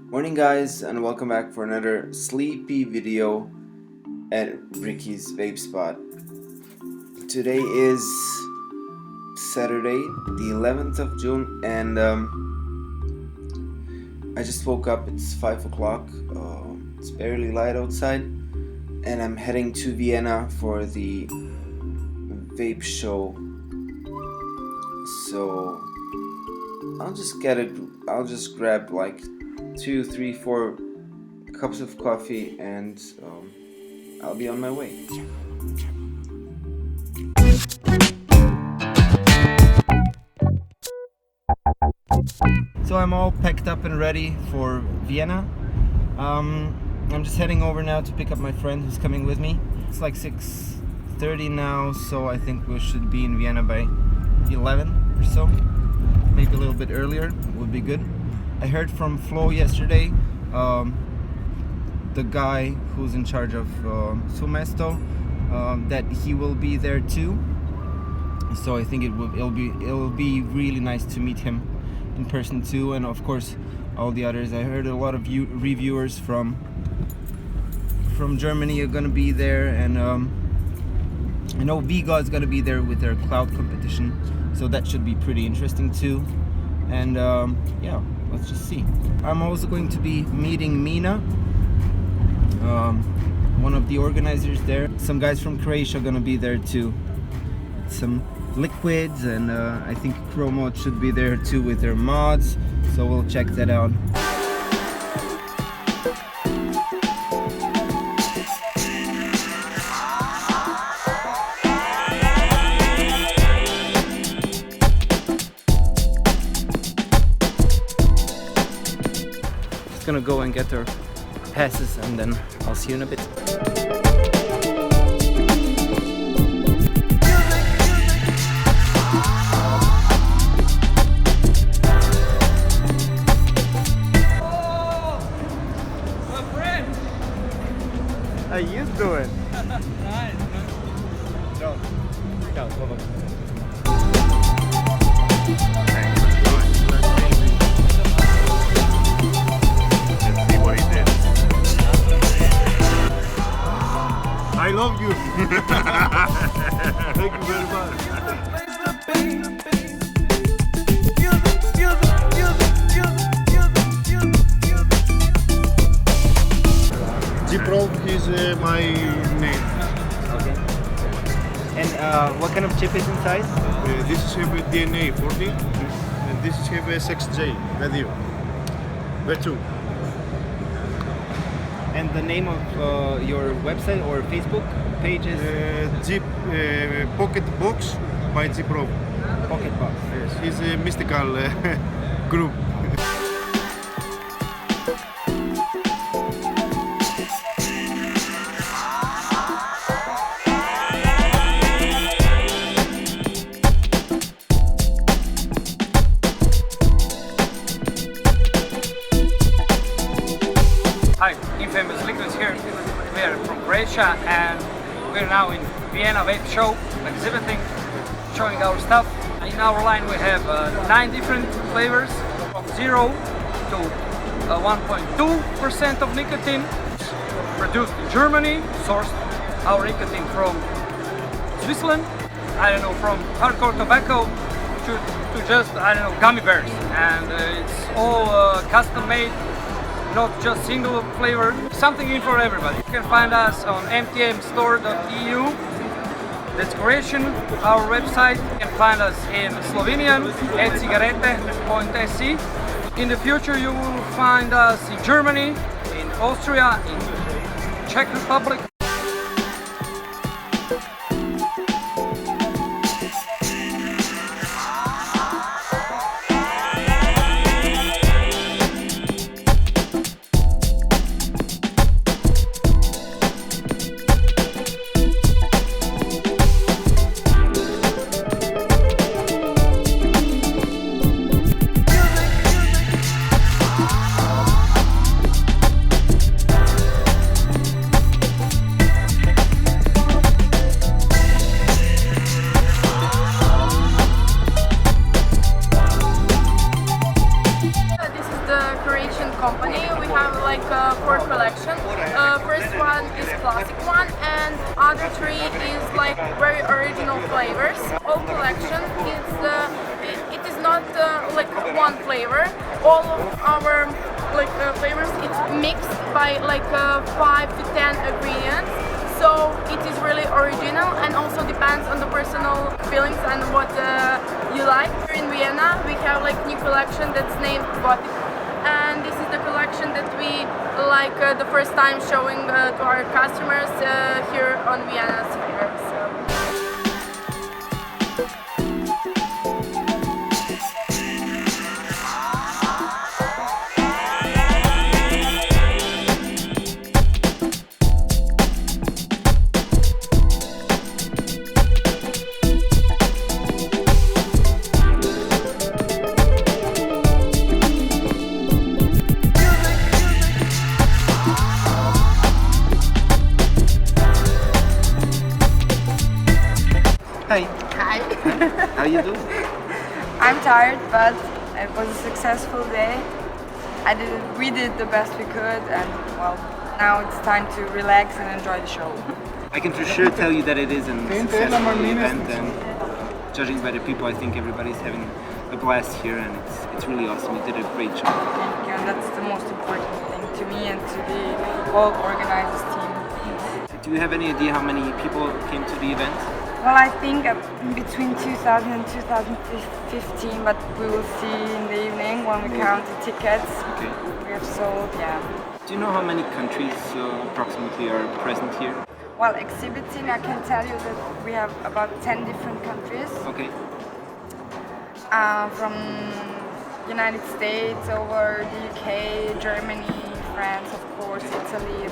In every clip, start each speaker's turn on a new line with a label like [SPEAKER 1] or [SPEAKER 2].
[SPEAKER 1] Morning guys, and welcome back for another sleepy video at Ricky's Vape Spot. Today is Saturday, the 11th of June, and I just woke up. It's 5 o'clock. It's barely light outside, and I'm heading to Vienna for the Vape Show. So I'll just grab like 2, 3, 4 cups of coffee, and I'll be on my way. So I'm all packed up and ready for Vienna. I'm just heading over now to pick up my friend who's coming with me. It's like 6:30 now, so I think we should be in Vienna by 11 or so. Maybe a little bit earlier would be good. I heard from Flo yesterday, the guy who's in charge of Sumesto, that he will be there too. So I think it'll be really nice to meet him in person too, and of course all the others. I heard a lot of reviewers from Germany are gonna be there, and I know VGOD is gonna be there with their cloud competition, so that should be pretty interesting too. And yeah, let's just see. I'm also going to be meeting Mina, one of the organizers there. Some guys from Croatia are gonna be there too. Some liquids, and I think Chromod should be there too with their mods, so we'll check that out. Just gonna go and get our passes, and then I'll see you in a bit. How you doing?
[SPEAKER 2] Nice.
[SPEAKER 1] Ciao. Ciao. Bye-bye.
[SPEAKER 3] Let's see what he did. I love you. Thank you very much. GProv is my name.
[SPEAKER 1] Okay. And what kind of chip is inside?
[SPEAKER 3] This is have a DNA 40, and this is have a 6J radio. V2.
[SPEAKER 1] And the name of your website or Facebook page is?
[SPEAKER 3] Pocket Box by GProv.
[SPEAKER 1] Pocket Box.
[SPEAKER 3] Yes, it's a mystical group.
[SPEAKER 2] Hi, FML Signals here. We are from Croatia, and we're now in Vienna Vape Show, exhibiting, showing our stuff. In our line we have 9 different flavors, from 0 to 1.2% of nicotine, produced in Germany, sourced our nicotine from Switzerland, from hardcore tobacco to just, gummy bears. And it's all custom made, not just single flavor, something in for everybody. You can find us on mtmstore.eu, that's Croatian, our website. You can find us in Slovenian, e-cigarette.se. In the future you will find us in Germany, in Austria, in Czech Republic.
[SPEAKER 4] collection company. We have like 4 collections. First one is classic one, and other 3 is like very original flavors. All collection it is not like one flavor. All of our like flavors it's mixed by like 5 to 10 ingredients. So it is really original and also depends on the personal feelings and what you like. Here in Vienna we have like new collection that's named VGOD, and this is the collection that we like the first time showing to our customers here on Vienna Fair.
[SPEAKER 1] Hi.
[SPEAKER 5] Hi.
[SPEAKER 1] How you doing?
[SPEAKER 5] I'm tired, but it was a successful day. We did the best we could, and well, now it's time to relax and enjoy the show.
[SPEAKER 1] I can for sure tell you that it is a successful event, and judging by the people, I think everybody's having a blast here, and it's really awesome. You did a great job.
[SPEAKER 5] Thank you, and that's the most important thing to me and to the whole organizers team.
[SPEAKER 1] Do you have any idea how many people came to the event?
[SPEAKER 5] Well, I think between 2000 and 2015, but we will see in the evening when we count the tickets.
[SPEAKER 1] Okay.
[SPEAKER 5] We have sold, yeah.
[SPEAKER 1] Do you know how many countries approximately are present here?
[SPEAKER 5] Well, exhibiting, I can tell you that we have about 10 different countries.
[SPEAKER 1] Okay.
[SPEAKER 5] From United States over the UK, Germany, France, of course, Italy,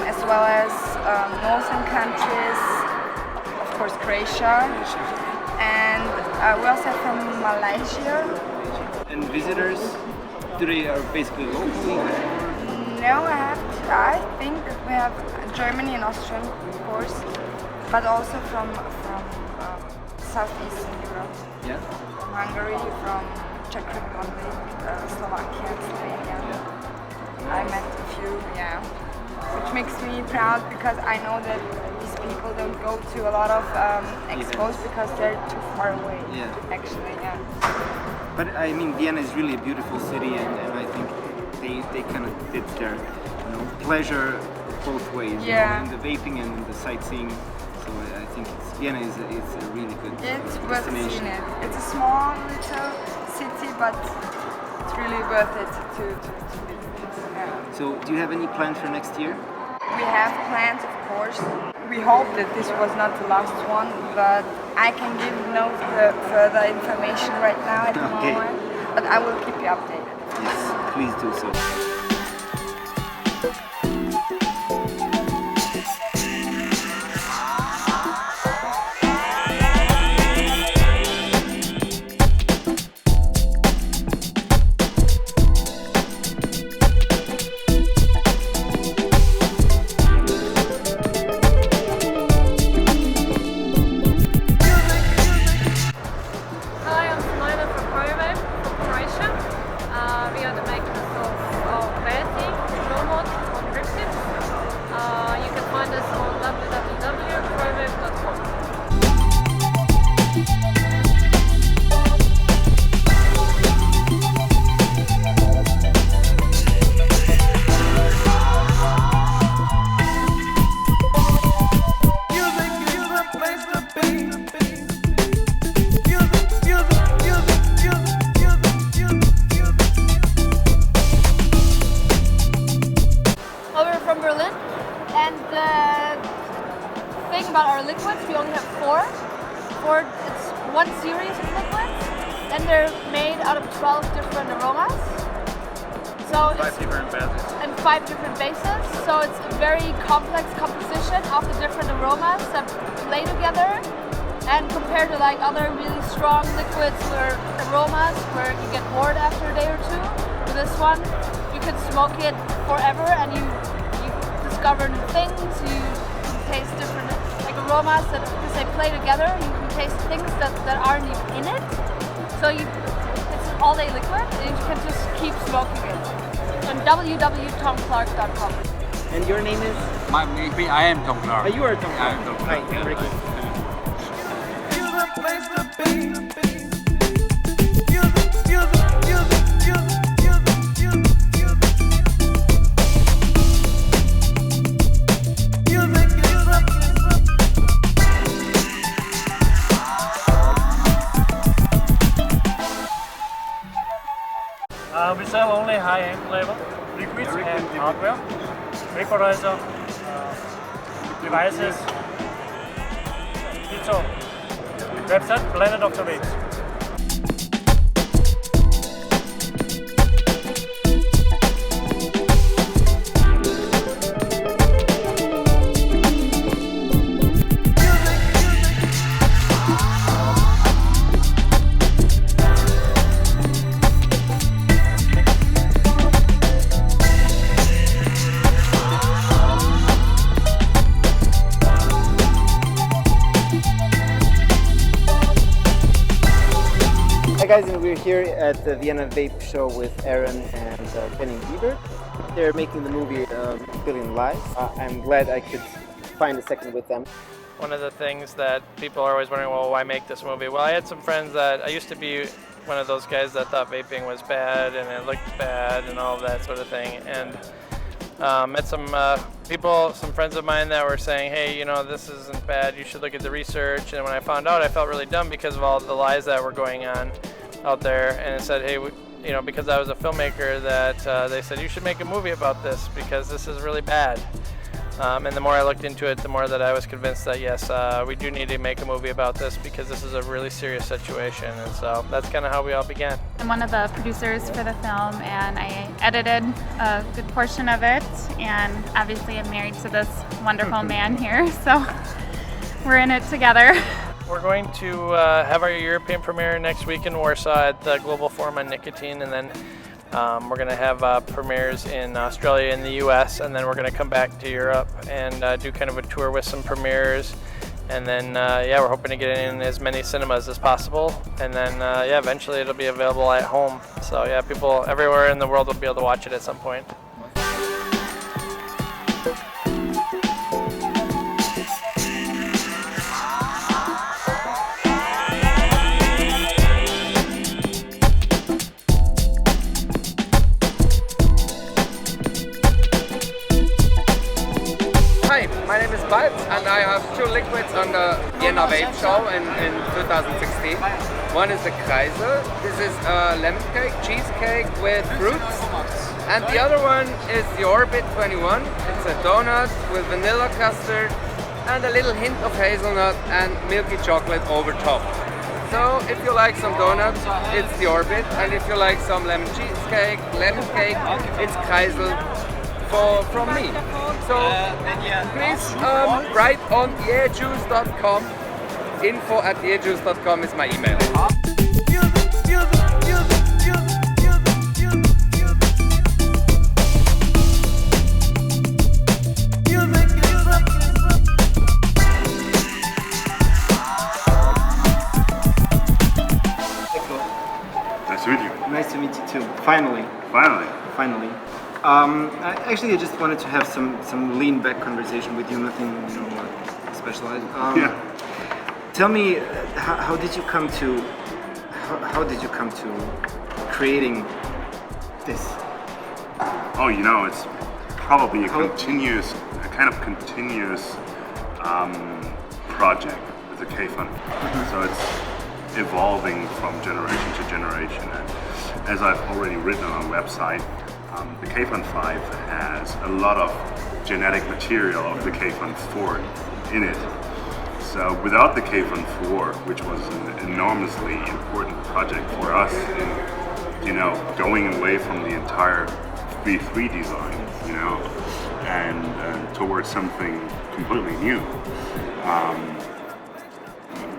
[SPEAKER 5] as well as northern countries, of course Croatia, and we also have from Malaysia.
[SPEAKER 1] And visitors, do they are basically locally?
[SPEAKER 5] No, I think that we have Germany and Austria, of course, but also from Southeastern Europe.
[SPEAKER 1] Yeah.
[SPEAKER 5] From Hungary, from Czech Republic, Slovakia, Slovenia.
[SPEAKER 1] Yeah.
[SPEAKER 5] I met a few, yeah. Which makes me proud because I know that these people don't go to a lot of expos because they're too far away.
[SPEAKER 1] Yeah.
[SPEAKER 5] Actually, yeah.
[SPEAKER 1] But I mean, Vienna is really a beautiful city, and I think they kind of did their pleasure both ways.
[SPEAKER 5] Yeah.
[SPEAKER 1] In the vaping and in the sightseeing. So I think Vienna is a really good
[SPEAKER 5] It's worth
[SPEAKER 1] destination.
[SPEAKER 5] seeing it. It's a small little city, but it's really worth it to live. Yeah.
[SPEAKER 1] So do you have any plans for next year?
[SPEAKER 5] We have plans, of course. We hope that this was not the last one, but I can give no further information right now at the
[SPEAKER 1] Okay.
[SPEAKER 5] moment. But I will keep you updated.
[SPEAKER 1] Yes, please do so.
[SPEAKER 6] Hi, I'm Simona from CROVAPE from Croatia. We are the makers of Vapes, Nomad, on Vapes. You can find us on www.crovape.com. Well, we're from Berlin, and the thing about our liquids, we only have four. It's one series of liquids, and they're made out of 12 different aromas. So it's 5 different bases. So it's a very complex composition of the different aromas that play together. And compared to like other really strong liquids or aromas where you get bored after a day or two, with this one you can smoke it forever and you discover new things, you can taste different like aromas that because they play together, you can taste things that aren't even in it. So it's an all-day liquid and you can just keep smoking it. on www.tomklark.com.
[SPEAKER 1] And your name is?
[SPEAKER 2] I am Tom Klark.
[SPEAKER 1] Oh, you are Tom
[SPEAKER 2] I am
[SPEAKER 1] Klark.
[SPEAKER 2] Tom
[SPEAKER 1] Hi,
[SPEAKER 2] Klark.
[SPEAKER 1] Ricky.
[SPEAKER 7] We sell only high-end level liquids and hardware, vaporizer, devices. It's all. Website Glen Dr Vapes.
[SPEAKER 1] Hi guys, and we're here at the Vienna Vape Show with Aaron and Benny Bieber. They're making the movie Billion Lies. I'm glad I could find a second with them.
[SPEAKER 8] One of the things that people are always wondering, well, why make this movie? Well, I had some friends that, I used to be one of those guys that thought vaping was bad and it looked bad and all of that sort of thing. And met some people, some friends of mine that were saying, hey, you know, this isn't bad, you should look at the research. And when I found out, I felt really dumb because of all the lies that were going on out there. And it said, hey, you know, because I was a filmmaker, that they said, you should make a movie about this because this is really bad. And the more I looked into it, the more that I was convinced that yes, we do need to make a movie about this because this is a really serious situation. And so that's kind of how we all began.
[SPEAKER 9] I'm one of the producers for the film, and I edited a good portion of it, and obviously I'm married to this wonderful man here, so we're in it together.
[SPEAKER 8] We're going to have our European premiere next week in Warsaw at the Global Forum on Nicotine, and then we're going to have premieres in Australia and the US, and then we're going to come back to Europe and do kind of a tour with some premieres. And then, yeah, we're hoping to get it in as many cinemas as possible. And then, yeah, eventually it'll be available at home. So, yeah, people everywhere in the world will be able to watch it at some point.
[SPEAKER 10] Hi, my name is Vapes, and I have two liquids on the Vienna Vape Show in 2016. One is the Kreisel. This is a lemon cake, cheesecake with fruits. And the other one is the Orbit 21. It's a donut with vanilla custard and a little hint of hazelnut and milky chocolate over top. So if you like some donuts, it's the Orbit. And if you like some lemon cheesecake, lemon cake, it's Kreisel from me. So please write on yeahjuice.com. info@yeahjuice.com is my email.
[SPEAKER 3] Nice to meet you.
[SPEAKER 1] Nice to meet you too. Finally.
[SPEAKER 3] Finally.
[SPEAKER 1] Actually, I just wanted to have some lean back conversation with you. Nothing, you know, like specialized.
[SPEAKER 3] Yeah.
[SPEAKER 1] Tell me, how did you come to creating this?
[SPEAKER 3] Oh, you know, it's probably a kind of continuous project with the K-Fun. So it's evolving from generation to generation. And as I've already written on our website, the K-Fun 5 has a lot of genetic material of the K-Fun 4 in it. So without the K-Fun 4, which was an enormously important project for us, you know, going away from the entire V3 design, you know, and towards something completely new,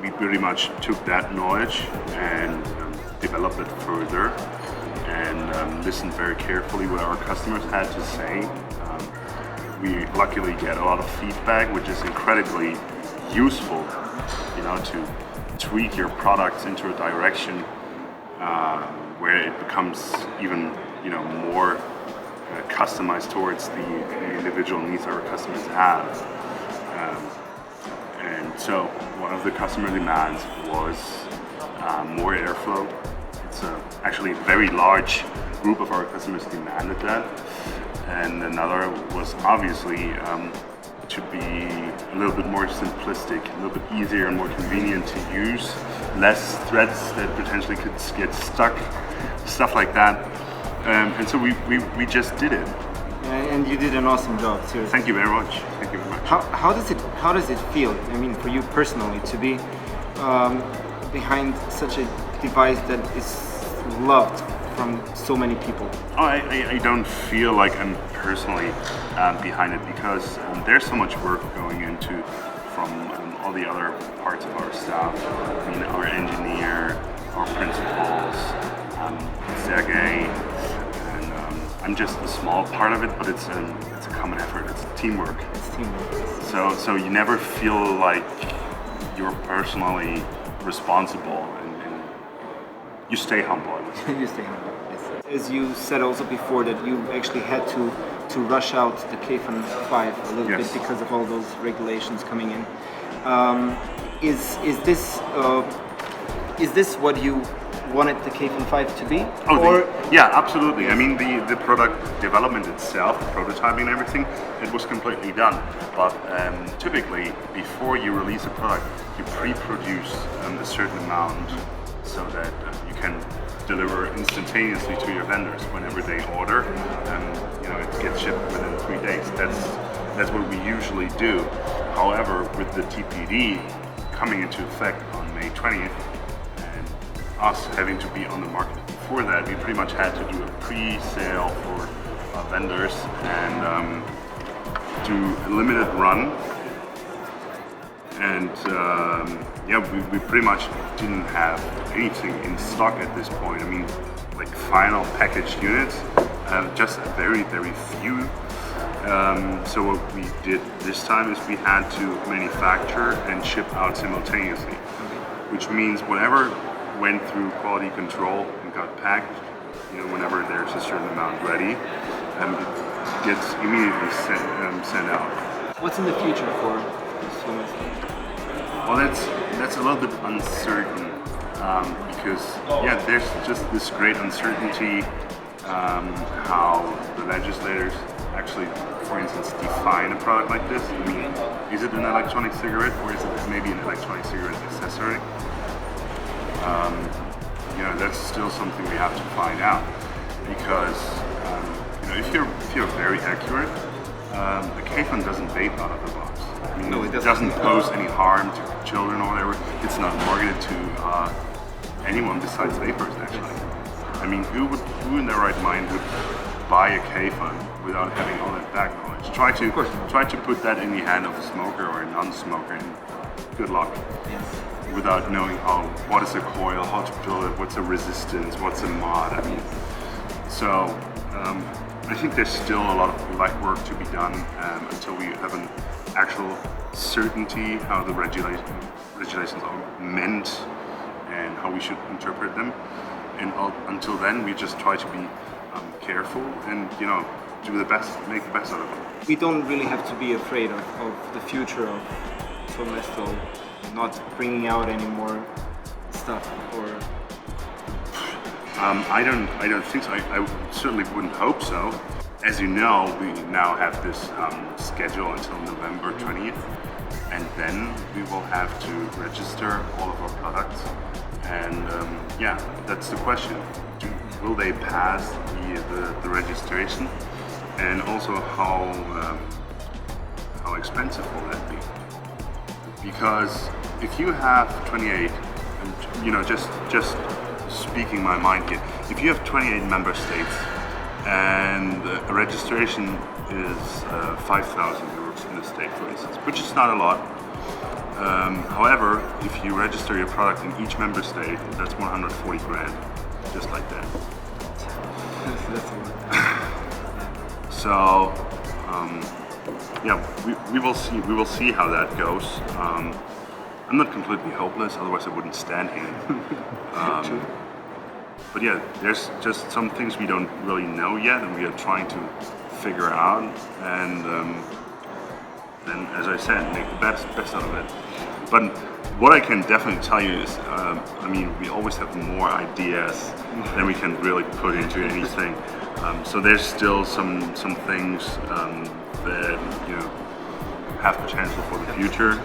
[SPEAKER 3] we pretty much took that knowledge and developed it further and listened very carefully what our customers had to say. We luckily get a lot of feedback, which is incredibly useful, you know, to tweak your products into a direction where it becomes even, you know, more customized towards the individual needs our customers have. And so one of the customer demands was more airflow. It's actually a very large group of our customers demanded that. And another was obviously it should be a little bit more simplistic, a little bit easier and more convenient to use, less threads that potentially could get stuck, stuff like that. And so we just did it.
[SPEAKER 1] And you did an awesome job, seriously.
[SPEAKER 3] Thank you very much. Thank you very much.
[SPEAKER 1] How does it feel? I mean, for you personally, to be behind such a device that is loved from so many people?
[SPEAKER 3] Oh, I don't feel like I'm personally behind it, because there's so much work going into from all the other parts of our staff. I mean, our engineer, our principals, Sergey, and I'm just a small part of it, but it's a common effort. It's teamwork.
[SPEAKER 1] It's teamwork.
[SPEAKER 3] So you never feel like you're personally responsible, and you stay humble. I would say.
[SPEAKER 1] You stay humble. Yes. As you said also before, that you actually had to rush out the KFAN 5 a little bit because of all those regulations coming in. Is this what you wanted the KFAN 5 to be?
[SPEAKER 3] Yeah, absolutely. Yes. I mean, the product development itself, the prototyping and everything, it was completely done. But typically, before you release a product, you pre-produce a certain amount so that you can deliver instantaneously to your vendors whenever they order. It gets shipped within 3 days. That's what we usually do. However, with the TPD coming into effect on May 20th, and us having to be on the market before that, we pretty much had to do a pre-sale for vendors and do a limited run. And we pretty much didn't have anything in stock at this point. I mean, like final packaged units, just a very, very few. So what we did this time is we had to manufacture and ship out simultaneously, which means whatever went through quality control and got packed, whenever there's a certain amount ready, it gets immediately sent out.
[SPEAKER 1] What's in the future for this?
[SPEAKER 3] Well, that's a little bit uncertain because there's just this great uncertainty how the legislators actually, for instance, define a product like this. I mean, is it an electronic cigarette or is it maybe an electronic cigarette accessory? That's still something we have to find out, because if you're very accurate, the KFAN doesn't vape out of the box. I mean,
[SPEAKER 1] no,
[SPEAKER 3] it doesn't pose any harm to children or whatever. It's not marketed to anyone besides vapors, actually. I mean, who in their right mind would buy a KFAN without having all that back knowledge? Try to put that in the hand of a smoker or a non-smoker, and good luck.
[SPEAKER 1] Yes.
[SPEAKER 3] Without knowing what is a coil, how to build it, what's a resistance, what's a mod. I mean, so I think there's still a lot of legwork to be done until we have an actual certainty how the regulations are meant and how we should interpret them. And until then, we just try to be careful and do the best, make the best out of it.
[SPEAKER 1] We don't really have to be afraid of the future of Somesto not bringing out any more stuff, or
[SPEAKER 3] I don't think so. I certainly wouldn't hope so. As you know, we now have this schedule until November 20th, and then we will have to register all of our products. And that's the question. Will they pass the registration? And also how expensive will that be? Because if you have 28, and just speaking my mind here, if you have 28 member states and a registration is 5,000 euros in the state, for instance, which is not a lot. However, if you register your product in each member state, that's 140 grand, just like that.
[SPEAKER 1] That's a lot.
[SPEAKER 3] So, we will see. We will see how that goes. I'm not completely hopeless, otherwise I wouldn't stand here. But yeah, there's just some things we don't really know yet, and we are trying to figure out. And then, as I said, make the best out of it. But what I can definitely tell you is, I mean, we always have more ideas than we can really put into anything. So there's still some things that have potential for the future,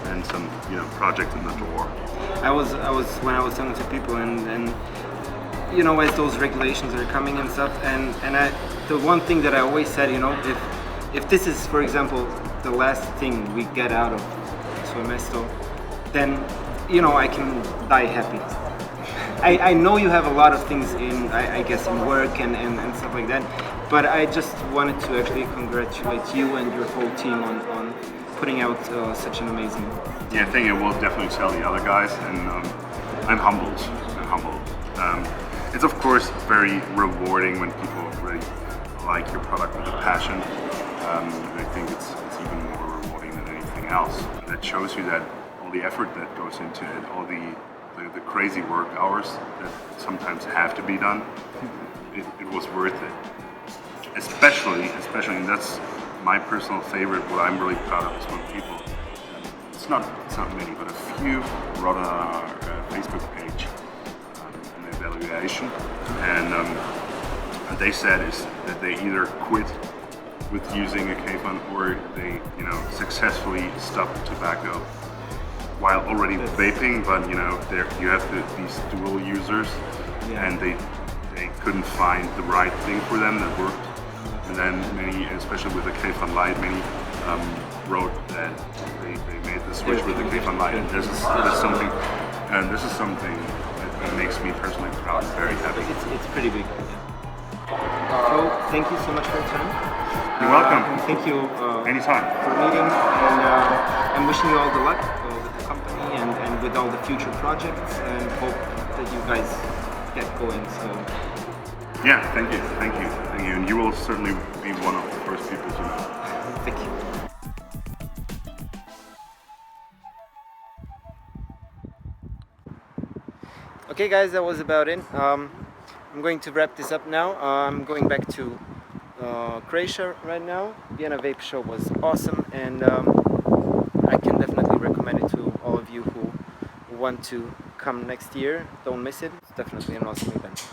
[SPEAKER 3] and some projects in the door.
[SPEAKER 1] I was when I was talking to people, and as those regulations are coming and stuff, and the one thing that I always said, if this is, for example, the last thing we get out of Suemesto, then I can die happy. I know you have a lot of things I guess in work and stuff like that, but I just wanted to actually congratulate you and your whole team on putting out such an amazing.
[SPEAKER 3] Yeah, I think I will definitely tell the other guys, and I'm humbled. It's of course very rewarding when people really like your product with a passion. I think it's even more rewarding than anything else. That shows you that all the effort that goes into it, all the crazy work hours that sometimes have to be done, it was worth it. Especially, and that's my personal favorite, what I'm really proud of is when people, it's not many, but a few wrote on our Facebook page an evaluation, and they said is that they either quit with using a K-Fun or they successfully stopped tobacco while already vaping, but you have these dual users, and they couldn't find the right thing for them that worked. And then many, especially with the K-Fun Lite, many wrote that they made the switch with the K-Fun Lite, and this is something that makes me personally proud and very happy.
[SPEAKER 1] It's pretty big. So thank you so much for your time.
[SPEAKER 3] You're welcome.
[SPEAKER 1] And thank you
[SPEAKER 3] anytime
[SPEAKER 1] for meeting, and I'm wishing you all the luck with the company and with all the future projects, and hope that you guys get going. So
[SPEAKER 3] yeah, thank you, and you will certainly be one of the first people to know.
[SPEAKER 1] Thank you. Okay guys, that was about it. I'm going to wrap this up now. I'm going back to Croatia right now. Vienna Vape Show was awesome, and I can definitely recommend it to all of you who want to come next year. Don't miss it. It's definitely an awesome event.